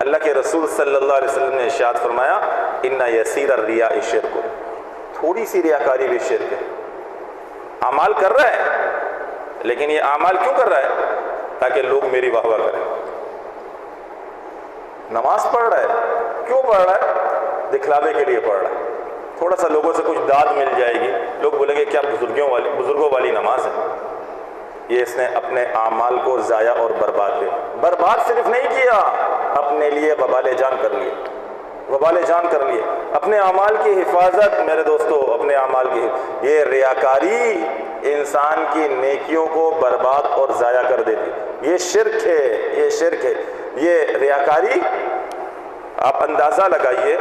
اللہ کے رسول صلی اللہ علیہ وسلم نے ارشاد فرمایا ان یسیر الریا شرک، تھوڑی سی ریاکاری بھی شرک ہے۔ اعمال کر رہا ہے، لیکن یہ اعمال کیوں کر رہا ہے؟ تاکہ لوگ میری واہ واہ کریں۔ نماز پڑھ رہا ہے، کیوں پڑھ رہا ہے؟ دکھلاوے کے لیے پڑھ رہا ہے، تھوڑا سا لوگوں سے کچھ داد مل جائے گی، لوگ بولیں گے کیا بزرگوں والی نماز ہے۔ یہ اس نے اپنے اعمال کو ضائع اور برباد کیا۔ برباد صرف نہیں کیا، اپنے لیے وبال جان کر لیے، وبال جان کر لیے۔ اپنے اعمال کی حفاظت میرے دوستو، اپنے اعمال کی، یہ ریاکاری انسان کی نیکیوں کو برباد اور ضائع کر دیتی۔ یہ شرک ہے، یہ شرک ہے، یہ ریاکاری۔ آپ اندازہ لگائیے،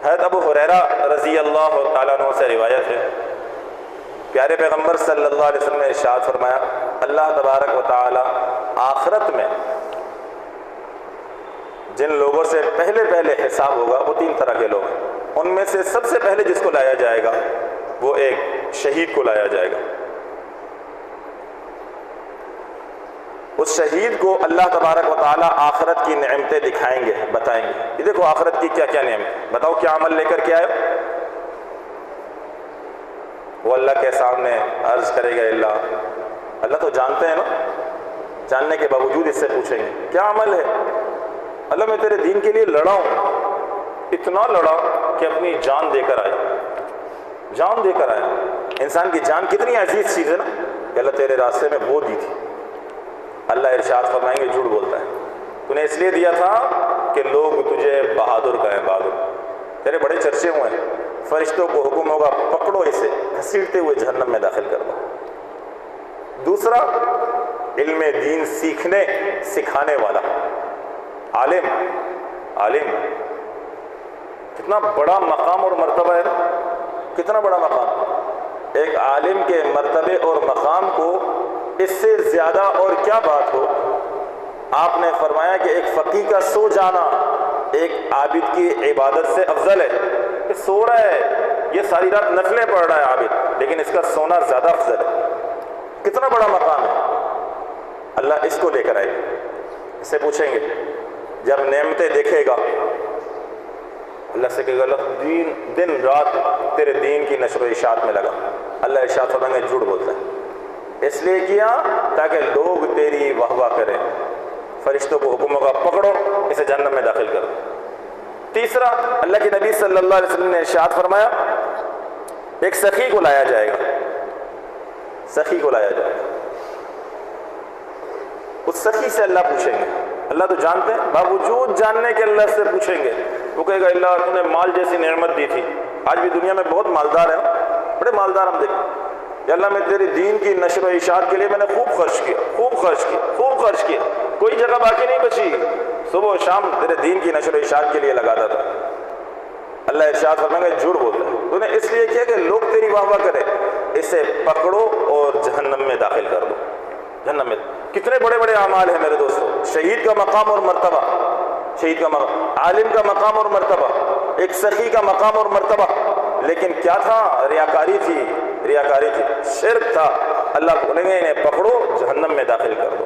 حضرت ابو ہریرہ رضی اللہ تعالیٰ عنہ سے روایت ہے، پیارے پیغمبر صلی اللہ علیہ وسلم نے ارشاد فرمایا اللہ تبارک و تعالی آخرت میں جن لوگوں سے پہلے حساب ہوگا وہ 3 طرح کے لوگ ہیں۔ ان میں سے سب سے پہلے جس کو لایا جائے گا وہ ایک شہید کو لایا جائے گا۔ اس شہید کو اللہ تبارک و تعالی آخرت کی نعمتیں دکھائیں گے، بتائیں گے، یہ دیکھو آخرت کی کیا کیا نعمت، بتاؤ کیا عمل لے کر کے آئے؟ وہ اللہ کے سامنے عرض کرے گا، اللہ تو جانتے ہیں نا، جاننے کے باوجود اس سے پوچھیں گے کیا عمل ہے؟ اللہ میں تیرے دین کے لیے لڑا ہوں، اتنا لڑا کہ اپنی جان دے کر آیا، جان دے کر آیا۔ انسان کی جان کتنی عزیز چیز ہے نا، کہ اللہ تیرے راستے میں وہ دی تھی۔ اللہ ارشاد فرمائیں گے جھوٹ بولتا ہے، تو نے اس لیے دیا تھا کہ لوگ تجھے بہادر کہیں، بہادر، تیرے بڑے چرچے ہوئے ہیں، فرشتوں کو حکم ہوگا پکڑو اسے، گھسیٹتے ہوئے جہنم میں داخل کر دو۔ دوسرا، علم دین سیکھنے سکھانے والا عالم، عالم کتنا بڑا مقام اور مرتبہ ہے نا، کتنا بڑا مقام۔ ایک عالم کے مرتبے اور مقام کو اس سے زیادہ اور کیا بات ہو۔ آپ نے فرمایا کہ ایک فقیہ کا سو جانا ایک عابد کی عبادت سے افضل ہے۔ کہ سو رہا ہے، یہ ساری رات نفلیں پڑھ رہا ہے عابد، لیکن اس کا سونا زیادہ افضل ہے۔ کتنا بڑا مقام ہے۔ اللہ اس کو لے کر آئے گا، اس سے پوچھیں گے جب نعمتیں دیکھے گا، اللہ سے کہے گا اللہ دن رات تیرے دین کی نشر و اشاعت میں لگا۔ اللہ ارشاد فرمائیں گے جھوٹ بولتا ہے، اس لیے کیا تاکہ لوگ تیری واہ واہ کریں۔ فرشتوں کو حکم ہوگا پکڑو اسے جہنم میں داخل کرو۔ تیسرا، اللہ کے نبی صلی اللہ علیہ وسلم نے ارشاد فرمایا ایک سخی کو لایا جائے گا، سخی کو لایا جائے گا۔ اس سخی سے اللہ پوچھیں گے، اللہ تو جانتے ہیں، باوجود جاننے کے اللہ سے پوچھیں گے۔ وہ کہے گا اللہ تو نے مال جیسی نعمت دی تھی، آج بھی دنیا میں بہت مالدار ہیں، بڑے مالدار ہم دیکھیں، یا اللہ میں تیری دین کی نشر و اشاعت کے لیے میں نے خوب خرچ کیا، خوب خرچ کیا، خوب خرچ کیا، کوئی جگہ باقی نہیں بچی، صبح و شام تیرے دین کی نشر و اشاعت کے لیے لگاتا تھا۔ اللہ ارشاد فرمائیں گے جھوٹ بولتا ہے، تو نے اس لیے کیا کہ لوگ تیری واہ واہ کریں، اسے پکڑو اور جہنم میں داخل کر دو۔ جہنم میں کتنے بڑے بڑے اعمال ہیں میرے دوستو۔ شہید کا مقام اور مرتبہ، شہید کا مقام، عالم کا مقام اور مرتبہ، ایک سخی کا مقام اور مرتبہ، لیکن کیا تھا؟ ریاکاری تھی، ریاکاری تھی، شرک تھا۔ اللہ بولیں گے انہیں پکڑو جہنم میں داخل کر دو۔